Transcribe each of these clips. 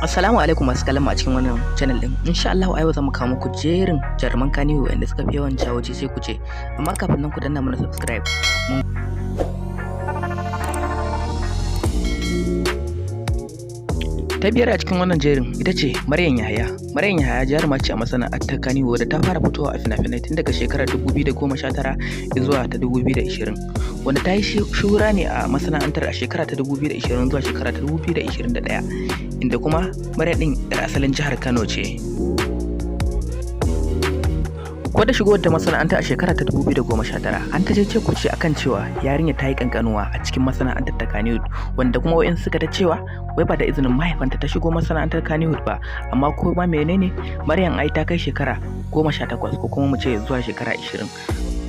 Assalamu alaikum masu kallon mu a cikin wannan channel din. Insha Allah a yau zamu kawo muku jerin jaruman Kannywood wanda suka fi yawan jawo sai ku ce. Amma kafin nan ku danna mana subscribe. Ta biyar a cikin wannan jerin ita ce Maryam Yahaya. Maryam Yahaya jaruma ce a masana'antar Kannywood da ta fara fitowa a fina-finai tun daga shekarar 2019 zuwa ta 2020. Wanda ta yi shuhura ne a masana'antar a shekara ta 2020 zuwa shekara ta 2021. Inda kuma Maryam din yar asalin jihar Kano ce. Ko da shigowar ta masana'anta a shekara ta 2019 an ta ce kuce akan cewa yarinya ta yi kankanuwa a cikin masana'antar ta Kannywood, wanda kuma wayan suka ta cewa wai ba da izinin mahaifanta ta shigo masana'antar Kannywood ba, amma ko ma menene Maryam ai ta kai shekara 18 ko kuma mu ce zuwa shekara 20.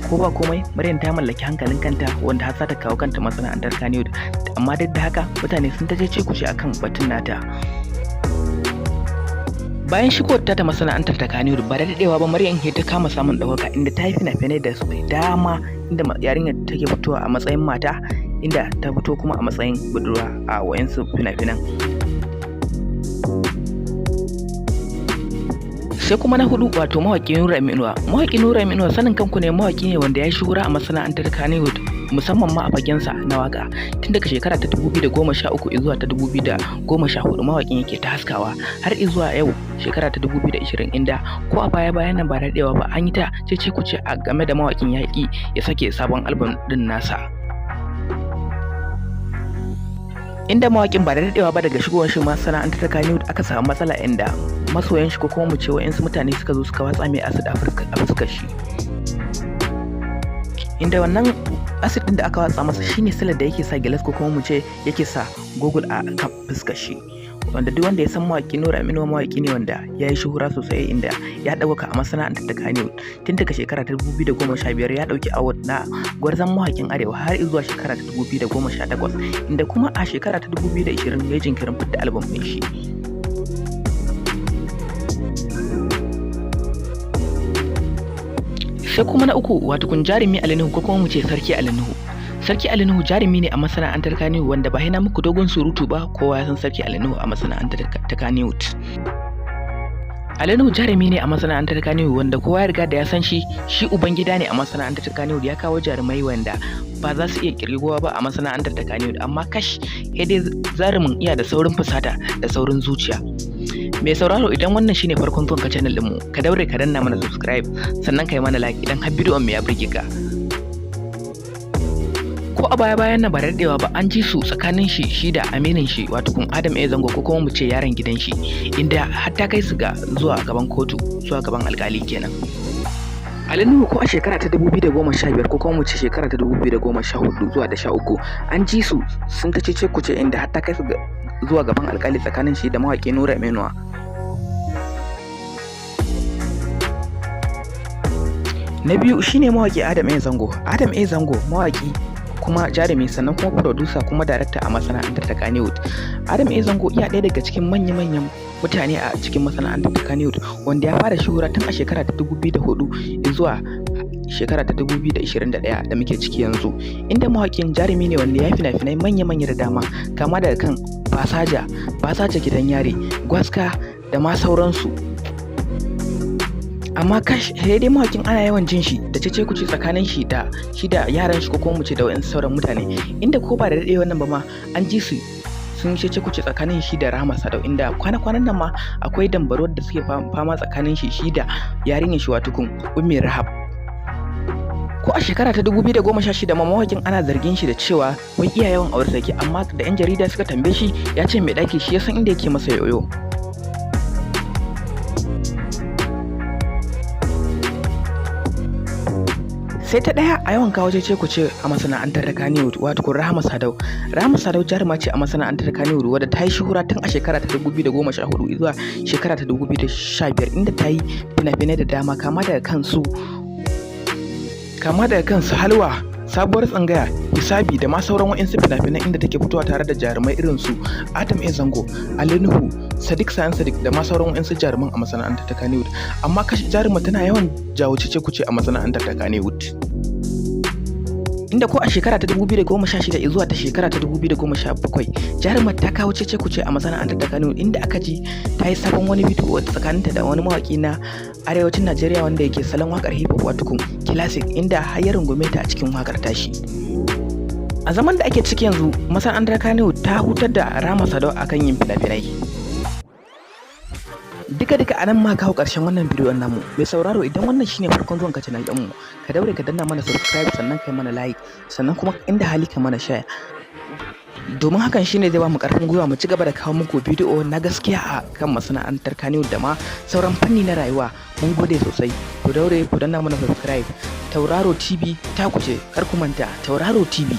Ko ba komai Maryam ta mallaki hankalin kanta wanda har za ta kawo kanta masana'antar Kannywood, amma duk da haka mutane sun ta ce kuce akan batun nata. Bayan shigowar ta masana'antar ta Kannywood ba da daɗewa ba Maryam ta kama samun ɗaukaka inda ta yi fina-finai da su dama, inda yarinyar take fitowa a matsayin mata, inda ta fito kuma a matsayin budurwa a wayansu fina-finan. Sai kuma na hudu wato mawaƙi Nura M Inuwa. Mawaƙi Nura M Inuwa sanin kanku ne, mawaƙi ne wanda ya shuhura a masana'antar Kannywood musamman ma a fagensa na waka tun daga shekara ta 2013 zuwa ta 2014 mawaƙin yake ta haskawa har zuwa yau shekara ta 2020, inda ko a baya-bayan nan ba da daɗewa ba an yi ta cece kuce a game da mawaƙin yaƙi ya sake sabon album din nasa. Inda mawaƙin ba da daɗewa ba daga shigowar shi masana'antar ta Kannywood aka samu matsala, inda masoyan shi ko kuma mu ce wa'insu mutane suka zo suka watsa mai acid a fuskar shi, inda wannan acid din da aka watsa masa shine silar da yake sa gilas ko kuma mu ce yake sa gogul a kan fuskar shi. Wanda duk wanda ya san mawaƙi Nura M Inuwa mawaƙi ne wanda ya yi shuhura sosai, inda ya ɗauka a masana'antar ta Kannywood tun daga shekara ta 2015 ya ɗauki award na gwarzon mawaƙin arewa har zuwa shekara ta 2018, inda kuma a shekara ta 2020 ya jinkirin fitar da album ɗin shi. Sai kuma na uku wato kun jarumi Ali Nuhu ko kuma mu ce Sarki Ali Nuhu. Sarki Ali Nuhu jarumi ne a masana'antar Kannywood wanda ba na muku dogon surutu ba, kowa ya san Sarki Ali Nuhu a masana'antar ta Kannywood. Ali Nuhu jarumi ne a masana'antar Kannywood wanda kowa ya riga da ya san shi uban gida ne a masana'antar ta Kannywood, ya kawo jarumai wanda ba za su iya kirgowa ba a masana'antar ta Kannywood, amma kash dai zarumin iya da saurin fusata da saurin zuciya. Mai sauraro, idan wannan shine farkon zuwan ka channel ɗinmu, ka daure ka danna mana subscribe sannan ka yi mana like idan har bidiyon mu ya burge ka. Ko a baya-bayan nan ba da daɗewa ba an ji su tsakanin shi da aminin shi wato kun Adam A Zango ko kuma mu ce yaron gidan shi, inda har ta kai su ga zuwa gaban kotu, zuwa gaban alkali kenan. Ali Nuhu ko a shekara ta 2015 ko kuma mu ce shekara ta 2014 zuwa da 13 an ji su sun ta cece kuce, inda har ta kai su zuwa gaban alkali tsakanin shi da mawaƙi Nura M Inuwa. Na biyu shine mawaƙi Adam A Zango. Adam A Zango mawaƙi kuma jarumi sannan kuma producer kuma director a masana'antar ta Kannywood. Adam A Zango iya ɗaya daga cikin manya-manyan mutane a cikin masana'antar ta Kannywood wanda ya fara shuhura tun a shekara ta 2004 zuwa shekara ta 2021 da muke ciki yanzu, inda mawaƙin jarumi ne wanda ya fina-finai manya-manya da dama kama daga kan Basaja gidan yari, Gwaska da ma sauransu. Amma kash sai dai mawaƙin ana yawan jin shi da cece kuce tsakanin shi da yaran shi ko kuma mu ce da wayansu sauran mutane, inda ko ba da daɗe wannan ba ma an ji su sun cece kuce tsakanin shi da Rahama Sadau, inda kwana-kwanan nan ma akwai dambarwar da suke fama tsakanin shi da yarinyar shi wato kun Ummi Rahab. Ko a shekara ta 2016 ma mawaƙin ana zargin shi da cewa wai iya yawan aure saki, amma da 'yan jarida suka tambaye shi ya ce mai ɗaki shi ya san inda yake masa yoyo. Sai ta ɗaya a yawan kawo cece kuce a masana'antar ta Kannywood wato kun Rahama Sadau. Rahama Sadau jaruma ce a masana'antar ta Kannywood wadda ta yi shuhura tun a shekara ta 2014 zuwa shekara ta 2015, inda ta yi fina-finai da dama kama daga kansu Halwa, Sabuwar Tsangaya, Hisabi da ma sauran wa'insu fina-finai, inda take fitowa tare da jarumai irin su Adam A Zango, Ali Nuhu, Sadiq Sadiq da ma sauran wa'insu jaruman a masana'antar ta Kannywood. Amma kashi jaruma tana yawan jawo cece kuce a masana'antar ta Kannywood. inda ko a shekara ta 2016 zuwa ta shekara ta 2017 jarumar ta kawo cece kuce a masana'antar ta Kano, inda aka ji ta yi sabon wani bidiyo tsakaninta da wani mawaki na arewacin Najeriya wanda yake salon wakar hip hop wato classic, inda har ya rungume ta a cikin wakar tashi. A zaman da ake ciki yanzu, masana'antar Kano ta hutar da Rama Sadau akan yin fina-finai. Duka anan ma kawo ƙarshen wannan bidiyon namu. Mai sauraro, idan wannan shine farkon zuwan ka channel ɗinmu, ka daure ka danna mana subscribe, sannan kai mana like, sannan kuma inda hali ka mana share. Domin hakan shine zai ba mu ƙarfin gwiwa mu ci gaba da kawo muku bidiyo na gaskiya a kan masana'antar Kano da ma sauran fanni na rayuwa. Mun gode sosai. Ku daure ku danna mana subscribe. Tauraro TV ta kuce, kar ku manta, Tauraro TV.